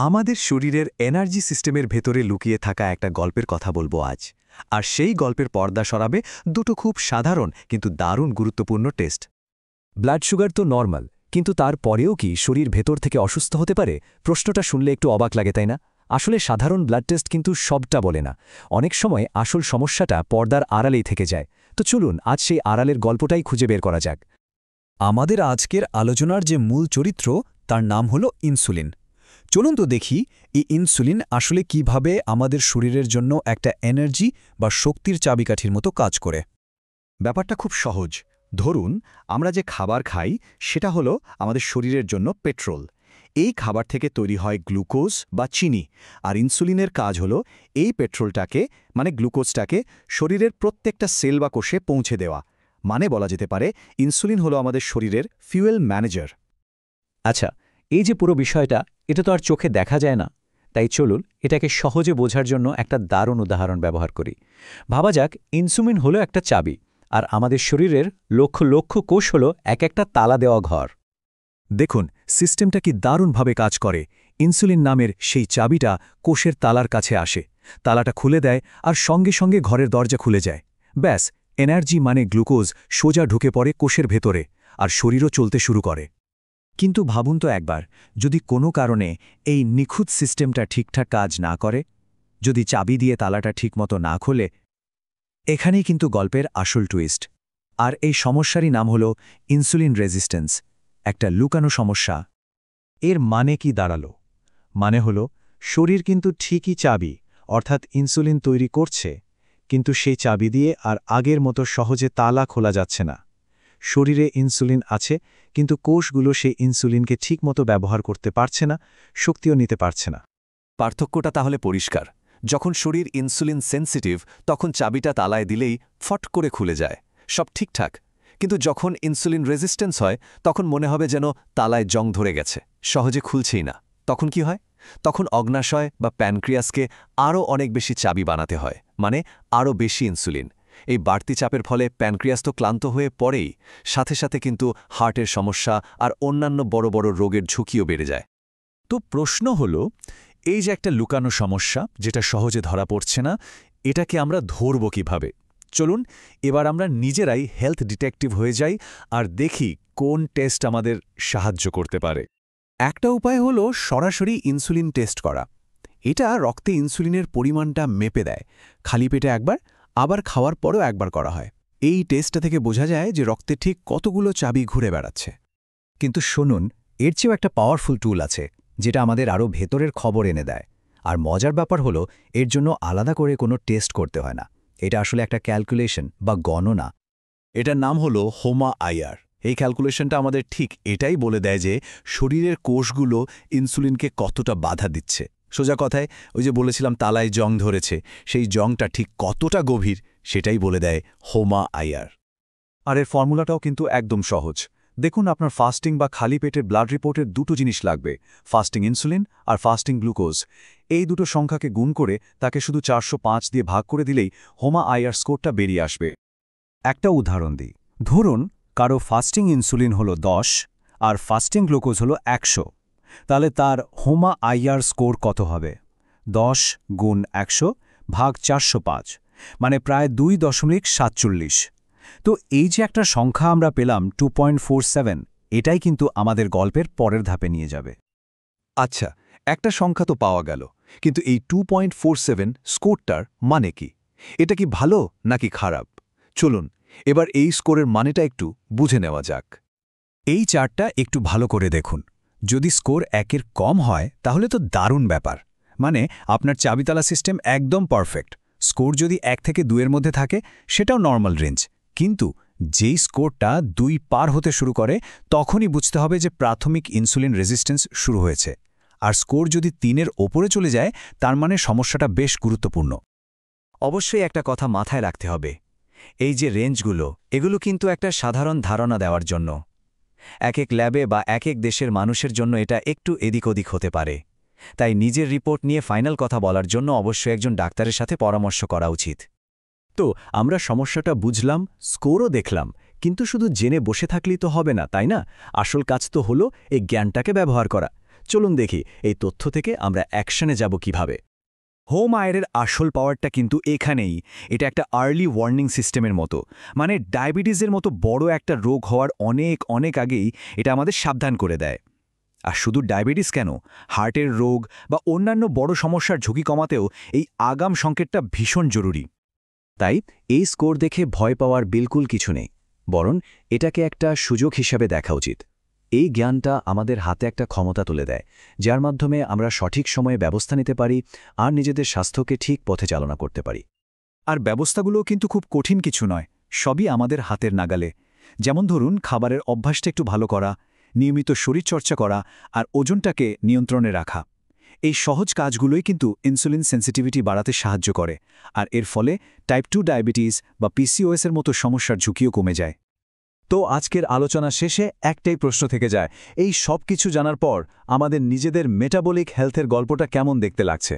আমাদের শরীরের এনার্জি সিস্টেমের ভেতরে লুকিয়ে থাকা একটা গল্পের কথা বলবো আজ। আর সেই গল্পের পর্দা সরাবে দুটো খুব সাধারণ কিন্তু দারুণ গুরুত্বপূর্ণ টেস্ট। ব্লাড সুগার তো নরমাল, কিন্তু তারপরেও কি শরীর ভেতর থেকে অসুস্থ হতে পারে? প্রশ্নটা শুনলে একটু অবাক লাগে, তাই না? আসলে সাধারণ ব্লাড টেস্ট কিন্তু সবটা বলে না। অনেক সময় আসল সমস্যাটা পর্দার আড়ালেই থেকে যায়। তো চলুন আজ সেই আড়ালের গল্পটাই খুঁজে বের করা যাক। আমাদের আজকের আলোচনার যে মূল চরিত্র তার নাম হলো ইনসুলিন। চলুন তো দেখি এই ইনসুলিন আসলে কিভাবে আমাদের শরীরের জন্য একটা এনার্জি বা শক্তির চাবিকাঠির মতো কাজ করে। ব্যাপারটা খুব সহজ। ধরুন আমরা যে খাবার খাই সেটা হলো আমাদের শরীরের জন্য পেট্রোল। এই খাবার থেকে তৈরি হয় গ্লুকোজ বা চিনি, আর ইনসুলিনের কাজ হলো এই পেট্রোলটাকে মানে গ্লুকোজটাকে শরীরের প্রত্যেকটা সেল বা কোষে পৌঁছে দেওয়া। মানে বলা যেতে পারে ইনসুলিন হলো আমাদের শরীরের ফিউয়েল ম্যানেজার। আচ্ছা, এই যে পুরো বিষয়টা, এটা তো আর চোখে দেখা যায় না। তাই চলুন এটাকে সহজে বোঝার জন্য একটা দারুণ উদাহরণ ব্যবহার করি। ভাবা যাক ইনসুলিন হলো একটা চাবি, আর আমাদের শরীরের লক্ষ লক্ষ কোষ হলো এক একটা তালা দেওয়া ঘর। দেখুন সিস্টেমটা কি দারুণভাবে কাজ করে। ইনসুলিন নামের সেই চাবিটা কোষের তালার কাছে আসে, তালাটা খুলে দেয় আর সঙ্গে সঙ্গে ঘরের দরজা খুলে যায়। ব্যাস, এনার্জি মানে গ্লুকোজ সোজা ঢুকে পড়ে কোষের ভেতরে, আর শরীরও চলতে শুরু করে। কিন্তু ভাবুন তো একবার, যদি কোনো কারণে এই নিখুঁত সিস্টেমটা ঠিকঠাক কাজ না করে, যদি চাবি দিয়ে তালাটা ঠিকমতো না খোলে, এখানেই কিন্তু গল্পের আসল টুইস্ট। আর এই সমস্যারই নাম হল ইনসুলিন রেজিস্ট্যান্স, একটা লুকানো সমস্যা। এর মানে কি দাঁড়ালো? মানে হল শরীর কিন্তু ঠিকই চাবি অর্থাৎ ইনসুলিন তৈরি করছে, কিন্তু সেই চাবি দিয়ে আর আগের মতো সহজে তালা খোলা যাচ্ছে না। শরীরে ইনসুলিন আছে, কিন্তু কোষগুলো সেই ইনসুলিনকে ঠিকমতো ব্যবহার করতে পারছে না, শক্তিও নিতে পারছে না। পার্থক্যটা তাহলে পরিষ্কার। যখন শরীর ইনসুলিন সেন্সিটিভ তখন চাবিটা তালায় দিলেই ফট করে খুলে যায়, সব ঠিকঠাক। কিন্তু যখন ইনসুলিন রেজিস্ট্যান্স হয় তখন মনে হবে যেন তালায় জং ধরে গেছে, সহজে খুলছেই না। তখন কি হয়? তখন অগ্নাশয় বা প্যানক্রিয়াসকে আরও অনেক বেশি চাবি বানাতে হয়, মানে আরও বেশি ইনসুলিন। এই বাড়তি চাপের ফলে প্যানক্রিয়াস তো ক্লান্ত হয়ে পড়েই, সাথে সাথে কিন্তু হার্টের সমস্যা আর অন্যান্য বড় বড় রোগের ঝুঁকিও বেড়ে যায়। তো প্রশ্ন হলো, এই যে একটা লুকানো সমস্যা যেটা সহজে ধরা পড়ছে না, এটাকে আমরা ধরব কিভাবে? চলুন এবার আমরা নিজেরাই হেলথ ডিটেকটিভ হয়ে যাই আর দেখি কোন টেস্ট আমাদের সাহায্য করতে পারে। একটা উপায় হলো সরাসরি ইনসুলিন টেস্ট করা। এটা রক্তে ইনসুলিনের পরিমাণটা মেপে দেয়। খালি পেটে একবার, আবার খাওয়ার পরেও একবার করা হয়। এই টেস্টটা থেকে বোঝা যায় যে রক্তে ঠিক কতগুলো চাবি ঘুরে বেড়াচ্ছে। কিন্তু শুনুন, এর চেয়েও একটা পাওয়ারফুল টুল আছে যেটা আমাদের আরও ভেতরের খবর এনে দেয়। আর মজার ব্যাপার হলো, এর জন্য আলাদা করে কোনো টেস্ট করতে হয় না। এটা আসলে একটা ক্যালকুলেশন বা গণনা। এটার নাম হলো হোমা আইআর। এই ক্যালকুলেশনটা আমাদের ঠিক এটাই বলে দেয় যে শরীরের কোষগুলো ইনসুলিনকে কতটা বাধা দিচ্ছে। সোজা কথায়, ওই যে বলেছিলাম তালায় জং ধরেছে, সেই জংটা ঠিক কতটা গভীর সেটাই বলে দেয় হোমা আইআর। আর এর ফর্মুলাটাও কিন্তু একদম সহজ। দেখুন, আপনার ফাস্টিং বা খালি পেটের ব্লাড রিপোর্টের দুটো জিনিস লাগবে, ফাস্টিং ইনসুলিন আর ফাস্টিং গ্লুকোজ। এই দুটো সংখ্যাকে গুণ করে তাকে শুধু 405 দিয়ে ভাগ করে দিলেই হোমা আইআর স্কোরটা বেরিয়ে আসবে। একটা উদাহরণ দিই। ধরুন কারো ফাস্টিং ইনসুলিন হলো 10 আর ফাস্টিং গ্লুকোজ হলো 100, তাহলে তার হোমা আইআর স্কোর কত হবে? 10 গুণ 100 ভাগ 405, মানে প্রায় 2.47। তো এই যে একটা সংখ্যা আমরা পেলাম 2.47, এটাই কিন্তু আমাদের গল্পের পরের ধাপে নিয়ে যাবে। আচ্ছা, একটা সংখ্যা তো পাওয়া গেল, কিন্তু এই 2.47 স্কোরটার মানে কি? এটা কি ভালো নাকি খারাপ? চলুন এবার এই স্কোরের মানেটা একটু বুঝে নেওয়া যাক। এই চার্টটা একটু ভালো করে দেখুন। যদি স্কোর 1-এর কম হয় তাহলে তো দারুণ ব্যাপার, মানে আপনার চাবিতালা সিস্টেম একদম পারফেক্ট। স্কোর যদি 1 থেকে 2-এর মধ্যে থাকে সেটাও নর্মাল রেঞ্জ। কিন্তু যেই স্কোরটা 2 পার হতে শুরু করে তখনই বুঝতে হবে যে প্রাথমিক ইনসুলিন রেজিস্ট্যান্স শুরু হয়েছে। আর স্কোর যদি 3-এর ওপরে চলে যায় তার মানে সমস্যাটা বেশ গুরুত্বপূর্ণ। অবশ্যই একটা কথা মাথায় রাখতে হবে, এই যে রেঞ্জগুলো, এগুলো কিন্তু একটা সাধারণ ধারণা দেওয়ার জন্য। এক এক ল্যাবে বা এক এক দেশের মানুষের জন্য এটা একটু এদিক ওদিক হতে পারে। তাই নিজের রিপোর্ট নিয়ে ফাইনাল কথা বলার জন্য অবশ্যই একজন ডাক্তারের সাথে পরামর্শ করা উচিত। তো আমরা সমস্যাটা বুঝলাম, স্কোরও দেখলাম, কিন্তু শুধু জেনে বসে থাকলেই তো হবে না, তাই না? আসল কাজ তো হলো এই জ্ঞানটাকে ব্যবহার করা। চলুন দেখি এই তথ্য থেকে আমরা অ্যাকশনে যাব কিভাবে। হোম আয়ারের আসল পাওয়ারটা কিন্তু এখানেই। এটা একটা আর্লি ওয়ার্নিং সিস্টেমের মতো, মানে ডায়াবেটিসের মতো বড় একটা রোগ হওয়ার অনেক অনেক আগেই এটা আমাদের সাবধান করে দেয়। আর শুধু ডায়াবেটিস কেন, হার্টের রোগ বা অন্যান্য বড় সমস্যার ঝুঁকি কমাতেও এই আগাম সংকেতটা ভীষণ জরুরি। তাই এই স্কোর দেখে ভয় পাওয়ার বিলকুল কিছু নেই, বরং এটাকে একটা সুযোগ হিসাবে দেখা উচিত। এই জ্ঞানটা আমাদের হাতে একটা ক্ষমতা তুলে দেয়, যার মাধ্যমে আমরা সঠিক সময়ে ব্যবস্থা নিতে পারি আর নিজেদের স্বাস্থ্যকে ঠিক পথে চালনা করতে পারি। আর ব্যবস্থাগুলোও কিন্তু খুব কঠিন কিছু নয়, সবই আমাদের হাতের নাগালে। যেমন ধরুন, খাবারের অভ্যাসটা একটু ভালো করা, নিয়মিত শরীরচর্চা করা আর ওজনটাকে নিয়ন্ত্রণে রাখা। এই সহজ কাজগুলোই কিন্তু ইনসুলিন সেন্সিটিভিটি বাড়াতে সাহায্য করে, আর এর ফলে টাইপ 2 ডায়াবেটিস বা পিসিওএসের মতো সমস্যার ঝুঁকিও কমে যায়। তো আজকের আলোচনা শেষে একটাই প্রশ্ন থেকে যায়, এই সব কিছু জানার পর আমাদের নিজেদের মেটাবলিক হেলথের গল্পটা কেমন দেখতে লাগছে?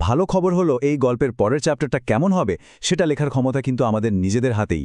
ভালো খবর হলো, এই গল্পের পরের চ্যাপ্টারটা কেমন হবে সেটা লেখার ক্ষমতা কিন্তু আমাদের নিজেদের হাতেই।